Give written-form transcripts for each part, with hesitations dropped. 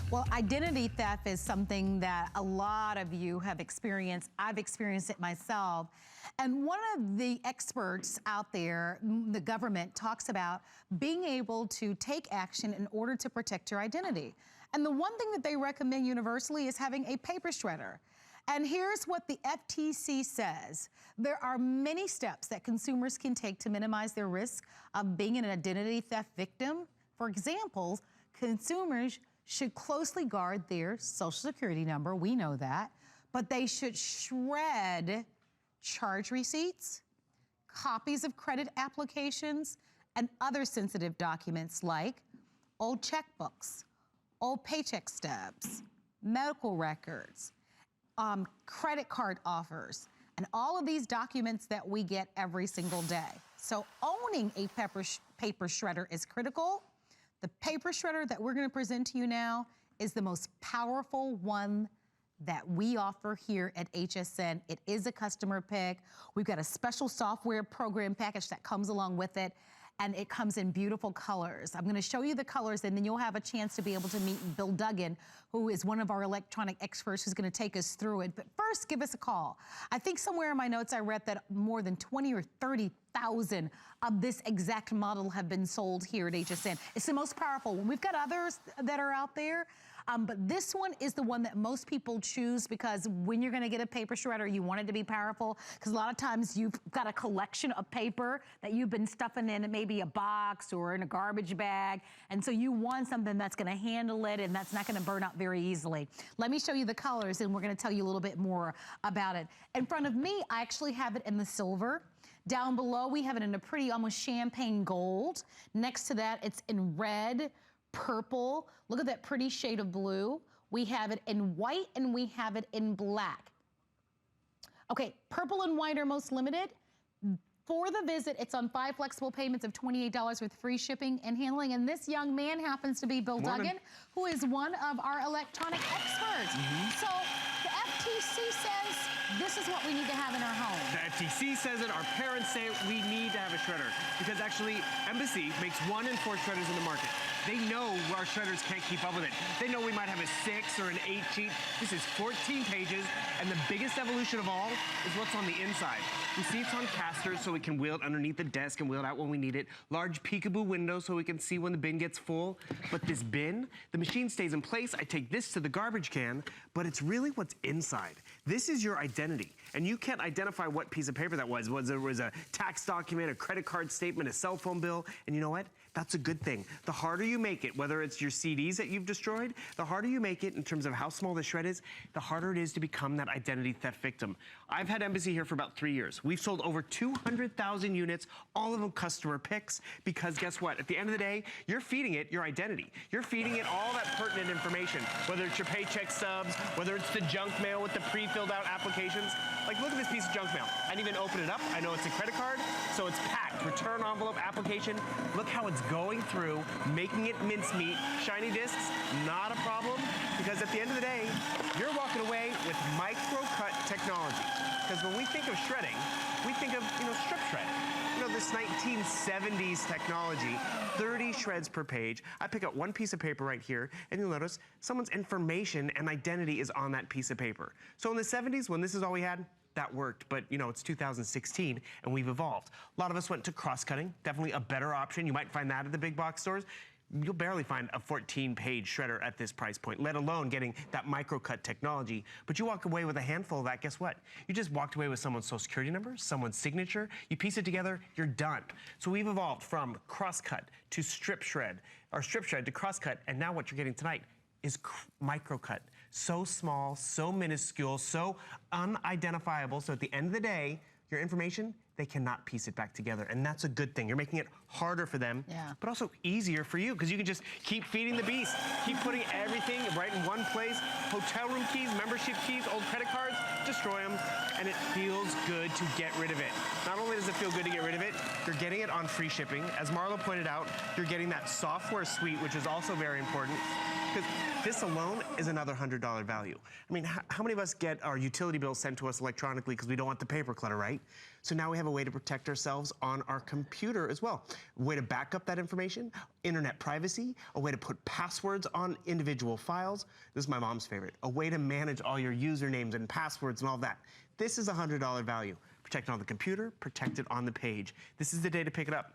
Well, identity theft is something that a lot of you have experienced. I've experienced it myself. And one of the experts out there, the government, talks about being able to take action in order to protect your identity. And the one thing that they recommend universally is having a paper shredder. And here's what the FTC says. There are many steps that consumers can take to minimize their risk of being an identity theft victim. For example, consumers should closely guard their social security number, we know that, but they should shred charge receipts, copies of credit applications, and other sensitive documents like old checkbooks, old paycheck stubs, medical records, credit card offers, and all of these documents that we get every single day. So owning a paper shredder is critical. The paper shredder that we're gonna present to you now is the most powerful one that we offer here at HSN. It is a customer pick. We've got a special software program package that comes along with it, and it comes in beautiful colors. I'm gonna show you the colors, and then you'll have a chance to be able to meet Bill Duggan, who is one of our electronic experts who's gonna take us through it. But first, give us a call. I think somewhere in my notes I read that more than 20 or 30,000 of this exact model have been sold here at HSN. It's the most powerful one. We've got others that are out there, but this one is the one that most people choose because when you're gonna get a paper shredder, you want it to be powerful, because a lot of times you've got a collection of paper that you've been stuffing in maybe a box or in a garbage bag, and so you want something that's gonna handle it and that's not gonna burn out very easily. Let me show you the colors, and we're gonna tell you a little bit more about it. In front of me, I actually have it in the silver. Down below, we have it in a pretty almost champagne gold. Next to that, it's in red, purple. Look at that pretty shade of blue. We have it in white and we have it in black. Okay, purple and white are most limited. For the visit, it's on 5 flexible payments of $28 with free shipping and handling. And this young man happens to be Bill Duggan, who is one of our electronic experts. So the FTC says this is what we need to have in our home. The FTC says it, our parents say it, we need to have a shredder. Because actually, Embassy makes 1 in 4 shredders in the market. They know our shredders can't keep up with it. They know we might have a 6 or an 8 sheet. This is 14 pages, and the biggest evolution of all is what's on the inside. You see it's on casters, so we can wheel it underneath the desk and wheel it out when we need it. Large peekaboo windows so we can see when the bin gets full. But this bin, the machine stays in place. I take this to the garbage can, but it's really what's inside. This is your identity, and you can't identify what piece of paper that was. Whether it was a tax document, a credit card statement, a cell phone bill, and you know what? That's a good thing. The harder you make it, whether it's your CDs that you've destroyed, the harder you make it in terms of how small the shred is, the harder it is to become that identity theft victim. I've had Embassy here for about 3 years. We've sold over 200,000 units, all of them customer picks, because guess what? At the end of the day, you're feeding it your identity. You're feeding it all that pertinent information, whether it's your paycheck stubs, whether it's the junk mail with the pre-filled out applications. Like, look at this piece of junk mail. I didn't even open it up. I know it's a credit card, so it's packed. Return envelope application. Look how it's going through, making it mincemeat. Shiny discs, not a problem, because at the end of the day, you're walking away with micro-cut technology. Because when we think of shredding, we think of, strip shred. This 1970s technology, 30 shreds per page. I pick up one piece of paper right here, and you'll notice someone's information and identity is on that piece of paper. So in the 70s, when this is all we had, that worked, but it's 2016 and we've evolved. A lot of us went to cross-cutting, definitely a better option. You might find that at the big box stores. You'll barely find a 14-page shredder at this price point, let alone getting that micro-cut technology. But you walk away with a handful of that, guess what? You just walked away with someone's social security number, someone's signature, you piece it together, you're done. So we've evolved from cross-cut to strip shred, or strip shred to cross-cut, and now what you're getting tonight is micro-cut. So small, so minuscule, so unidentifiable, so at the end of the day, your information, they cannot piece it back together. And that's a good thing. You're making it harder for them, but also easier for you, because you can just keep feeding the beast, keep putting everything right in one place. Hotel room keys, membership keys, old credit cards, destroy them, and it feels good to get rid of it. Not only does it feel good to get rid of it, you're getting it on free shipping. As Marlo pointed out, you're getting that software suite, which is also very important, because this alone is another $100 value. I mean, how many of us get our utility bills sent to us electronically because we don't want the paper clutter, right? So now we have a way to protect ourselves on our computer as well. A way to back up that information. internet privacy, a way to put passwords on individual files. This is my mom's favorite, a way to manage all your usernames and passwords and all that. This is $100 value. Protect it on the computer, protect it on the page. This is the day to pick it up.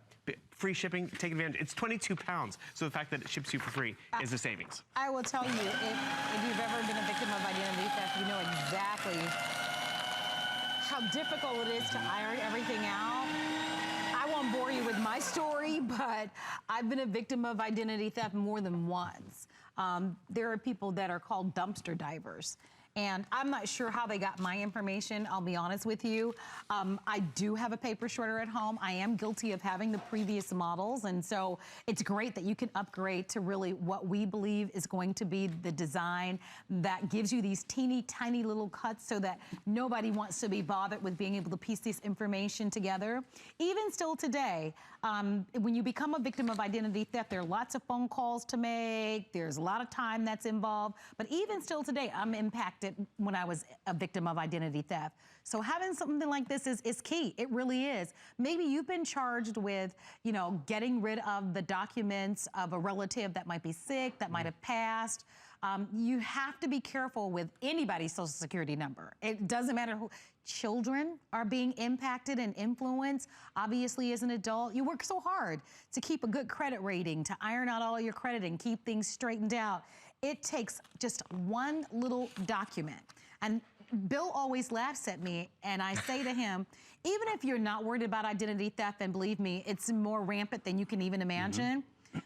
Free shipping, take advantage. It's 22 pounds, so the fact that it ships you for free is a savings. I will tell you, if you've ever been a victim of identity theft, you know exactly how difficult it is to iron everything out. I won't bore you with my story, but I've been a victim of identity theft more than once. There are people that are called dumpster divers. And I'm not sure how they got my information, I'll be honest with you. I do have a paper shredder at home. I am guilty of having the previous models, and so it's great that you can upgrade to really what we believe is going to be the design that gives you these teeny tiny little cuts so that nobody wants to be bothered with being able to piece this information together. Even still today, when you become a victim of identity theft, there are lots of phone calls to make, there's a lot of time that's involved, but even still today, I'm impacted when I was a victim of identity theft. So having something like this is key. It really is. Maybe you've been charged with, you know, getting rid of the documents of a relative that might be sick, that might have passed. You have to be careful with anybody's social security number. It doesn't matter who. Children are being impacted and influenced. Obviously, as an adult, you work so hard to keep a good credit rating, to iron out all your credit and keep things straightened out. It takes just one little document. And Bill always laughs at me, and I say to him, even if you're not worried about identity theft, and believe me, it's more rampant than you can even imagine,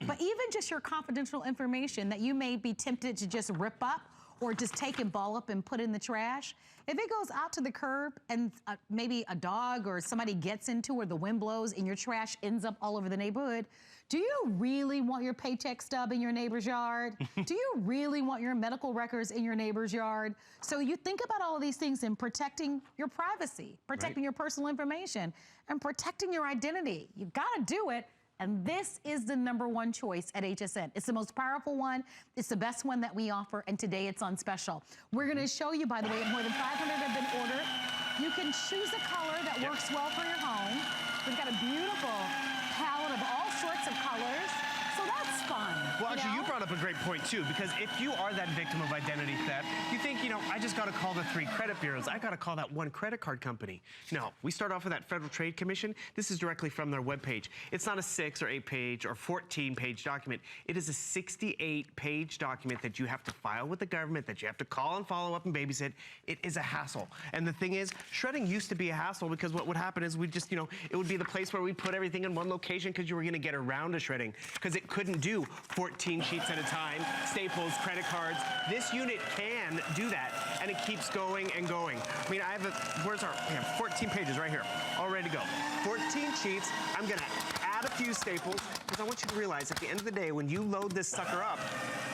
but even just your confidential information that you may be tempted to just rip up or just take and ball up and put in the trash, if it goes out to the curb and maybe a dog or somebody gets into or the wind blows and your trash ends up all over the neighborhood, do you really want your paycheck stub in your neighbor's yard? Do you really want your medical records in your neighbor's yard? So you think about all of these things in protecting your privacy, protecting your personal information, and protecting your identity. You gotta do it. And this is the #1 choice at HSN. It's the most powerful one. It's the best one that we offer, and today it's on special. We're gonna show you, by the way, more than 500 have been ordered. You can choose a color that works well for your home. We've got a beautiful palette of all sorts of colors. So that's fun. Well, actually, you brought up a great point, too, because if you are that victim of identity theft, you think, you know, I just got to call the 3 credit bureaus. I got to call that 1 credit card company. No, we start off with that Federal Trade Commission. This is directly from their webpage. It's not a 6 or 8 page or 14 page document. It is a 68 page document that you have to file with the government, that you have to call and follow up and babysit. It is a hassle. And the thing is, shredding used to be a hassle because what would happen is we just, you know, it would be the place where we put everything in one location because you were going to get around to shredding because it couldn't do 14 sheets at a time, staples, credit cards. This unit can do that, and it keeps going and going. I mean, I have we have 14 pages right here, all ready to go. 14 sheets. I'm gonna add a few staples because I want you to realize at the end of the day, when you load this sucker up,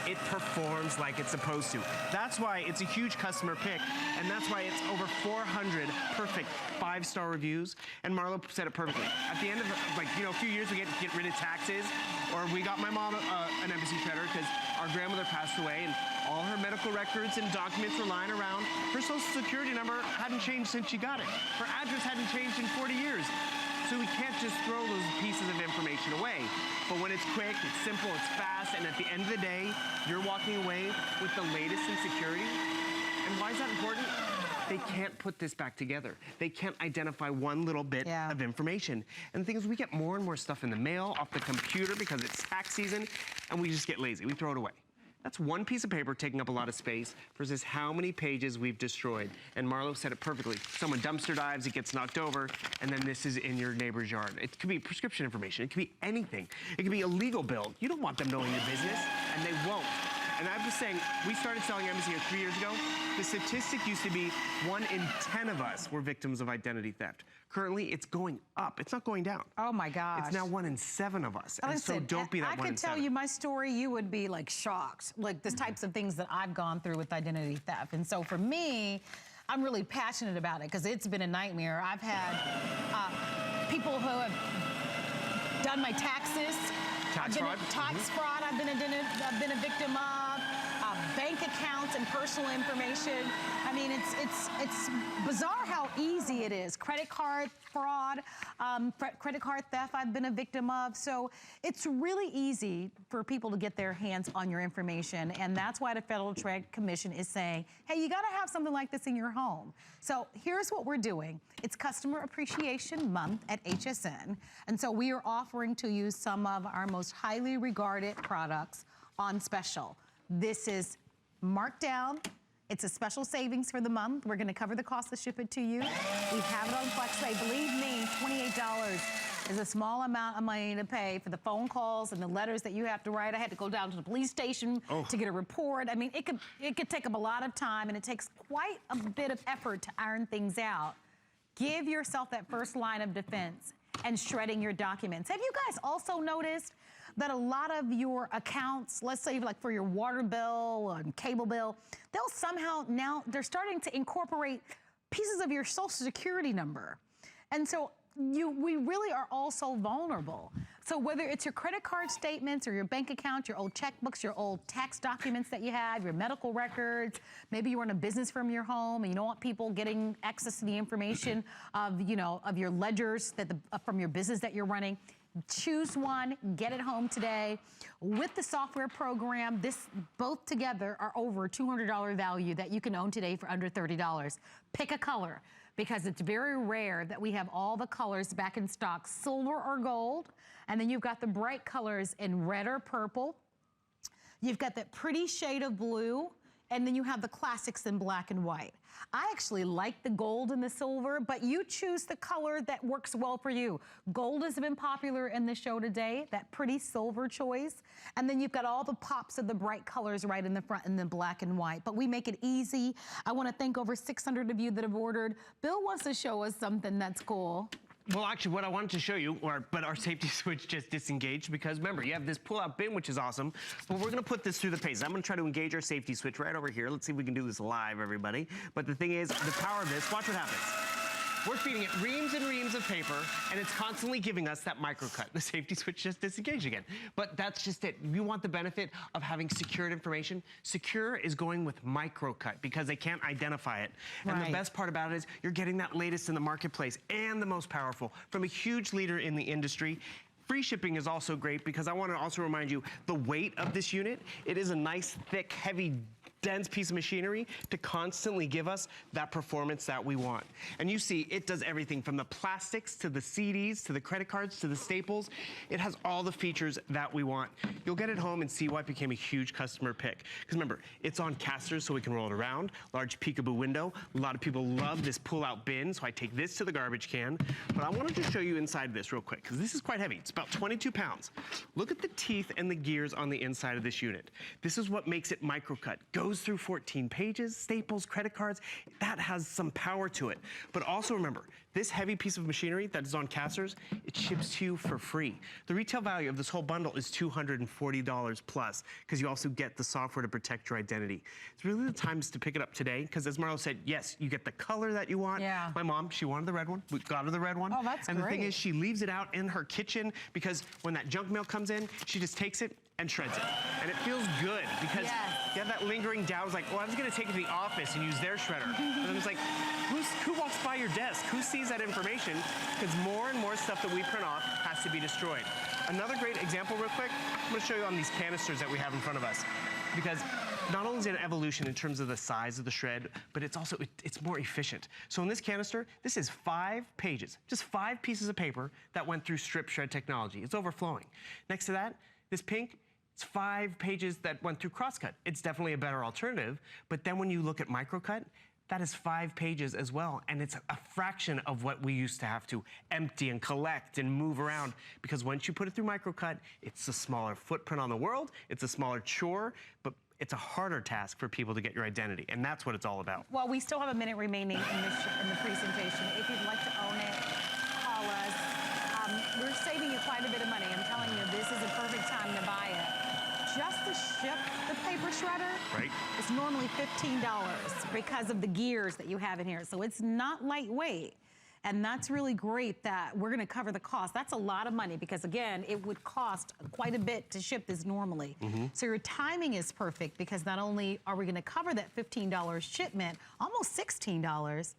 it performs like it's supposed to. That's why it's a huge customer pick, and that's why it's over 400 perfect 5-star reviews. And Marlo said it perfectly. At the end of, like, you know, a few years we get rid of taxes, or we got my mom an embassy shredder because our grandmother passed away and all her medical records and documents were lying around. Her social security number hadn't changed since she got it. Her address hadn't changed in 40 years. So we can't just throw those pieces of information away. But when it's quick, it's simple, it's fast, and at the end of the day, you're walking away with the latest in security. And why is that important? They can't put this back together. They can't identify one little bit of information. And the thing is, we get more and more stuff in the mail, off the computer, because it's tax season, and we just get lazy. We throw it away. That's one piece of paper taking up a lot of space versus how many pages we've destroyed. And Marlo said it perfectly. Someone dumpster dives, it gets knocked over, and then this is in your neighbor's yard. It could be prescription information. It could be anything. It could be a legal bill. You don't want them knowing your business, and they won't. And I'm just saying, we started selling embassy here 3 years ago. The statistic used to be 1 in 10 of us were victims of identity theft. Currently, it's going up. It's not going down. Oh my gosh. It's now 1 in 7 of us. And Listen, so don't be that 1 in 7. I could tell you my story, you would be like shocked. Like the types of things that I've gone through with identity theft. And so for me, I'm really passionate about it because it's been a nightmare. I've had people who have done my taxes. Tax fraud? Tax fraud I've been a victim of. bank accounts and personal information. I mean, it's bizarre how easy it is. Credit card fraud, credit card theft I've been a victim of. So it's really easy for people to get their hands on your information. And that's why the Federal Trade Commission is saying, hey, you got to have something like this in your home. So here's what we're doing. It's Customer Appreciation Month at HSN. And so we are offering to you some of our most highly regarded products on special. This is marked down. It's a special savings for the month. We're gonna cover the cost to ship it to you. We have it on FlexPay. Believe me, $28 is a small amount of money to pay for the phone calls and the letters that you have to write. I had to go down to the police station to get a report. I mean, it could take up a lot of time, and it takes quite a bit of effort to iron things out. Give yourself that first line of defense and shredding your documents. Have you guys also noticed that a lot of your accounts, let's say like for your water bill and cable bill, they'll somehow now, they're starting to incorporate pieces of your social security number. And so we really are all so vulnerable. So whether it's your credit card statements or your bank account, your old checkbooks, your old tax documents that you have, your medical records, maybe you run a business from your home and you don't want people getting access to the information of, of your ledgers from your business that you're running. Choose one, get it home today. With the software program, both together are over $200 value that you can own today for under $30. Pick a color, because it's very rare that we have all the colors back in stock, silver or gold, and then you've got the bright colors in red or purple. You've got that pretty shade of blue, and then you have the classics in black and white. I actually like the gold and the silver, but you choose the color that works well for you. Gold has been popular in the show today, that pretty silver choice. And then you've got all the pops of the bright colors right in the front and then black and white. But we make it easy. I want to thank over 600 of you that have ordered. Bill wants to show us something that's cool. Well, actually, what I wanted to show you, but our safety switch just disengaged, because remember, you have this pull-out bin, which is awesome, but we're gonna put this through the paces. I'm gonna try to engage our safety switch right over here. Let's see if we can do this live, everybody. But the thing is, the power of this, watch what happens. We're feeding it reams and reams of paper, and it's constantly giving us that microcut. The safety switch just disengaged again. But that's just it. You want the benefit of having secured information. Secure is going with microcut because they can't identify it. And the best part about it is you're getting that latest in the marketplace and the most powerful from a huge leader in the industry. Free shipping is also great because I want to also remind you the weight of this unit. It is a nice, thick, heavy, dense piece of machinery to constantly give us that performance that we want. And you see, it does everything from the plastics to the CDs to the credit cards to the staples. It has all the features that we want. You'll get it home and see why it became a huge customer pick. Because remember, it's on casters so we can roll it around, large peekaboo window. A lot of people love this pull-out bin, so I take this to the garbage can. But I wanted to show you inside this real quick, because this is quite heavy. It's about 22 pounds. Look at the teeth and the gears on the inside of this unit. This is what makes it microcut. Goes through 14 pages, staples, credit cards. That has some power to it. But also remember, this heavy piece of machinery that is on casters, it ships to you for free. The retail value of this whole bundle is $240 plus, because you also get the software to protect your identity. It's really the time to pick it up today, because as Marlo said, yes, you get the color that you want. Yeah. My mom, she wanted the red one. We got her the red one. Oh, that's and great. The thing is, she leaves it out in her kitchen, because when that junk mail comes in, she just takes it and shreds it. And it feels good, because you have that lingering doubt. It's like, well, I was gonna take it to the office and use their shredder. And then it's like, who walks by your desk? Who sees that information? Because more and more stuff that we print off has to be destroyed. Another great example real quick, I'm gonna show you on these canisters that we have in front of us. Because not only is it an evolution in terms of the size of the shred, but it's also, it's more efficient. So in this canister, this is 5 pages, just 5 pieces of paper that went through strip shred technology. It's overflowing. Next to that, this pink, it's 5 pages that went through crosscut. It's definitely a better alternative, but then when you look at microcut, that is 5 pages as well, and it's a fraction of what we used to have to empty and collect and move around, because once you put it through microcut, it's a smaller footprint on the world, it's a smaller chore, but it's a harder task for people to get your identity, and that's what it's all about. Well, we still have a minute remaining in the presentation. If you'd like to own it, call us. We're saving you quite a bit of money. I'm telling you, this is a perfect time to buy it. Just to ship the paper shredder, it's normally $15 because of the gears that you have in here. So it's not lightweight. And that's really great that we're gonna cover the cost. That's a lot of money because again, it would cost quite a bit to ship this normally. So your timing is perfect because not only are we gonna cover that $15 shipment, almost $16,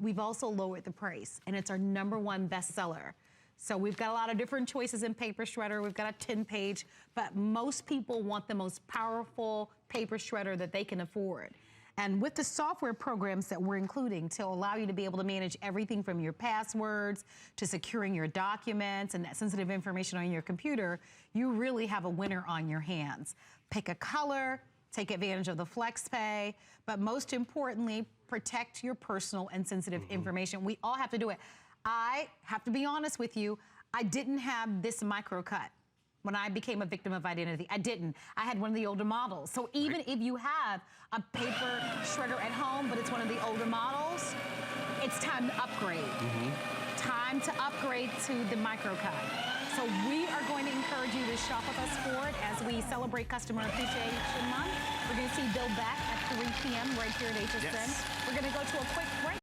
we've also lowered the price and it's our #1 bestseller. So we've got a lot of different choices in paper shredder. We've got a 10-page, but most people want the most powerful paper shredder that they can afford. And with the software programs that we're including to allow you to be able to manage everything from your passwords to securing your documents and that sensitive information on your computer, you really have a winner on your hands. Pick a color, take advantage of the flex pay, but most importantly, protect your personal and sensitive information. We all have to do it. I have to be honest with you, I didn't have this microcut when I became a victim of identity. I didn't. I had one of the older models. So even if you have a paper shredder at home, but it's one of the older models, it's time to upgrade. Time to upgrade to the microcut. So we are going to encourage you to shop with us for it as we celebrate Customer Appreciation Month. We're going to see Bill back at 3 p.m. right here at HSN. We're going to go to a quick break.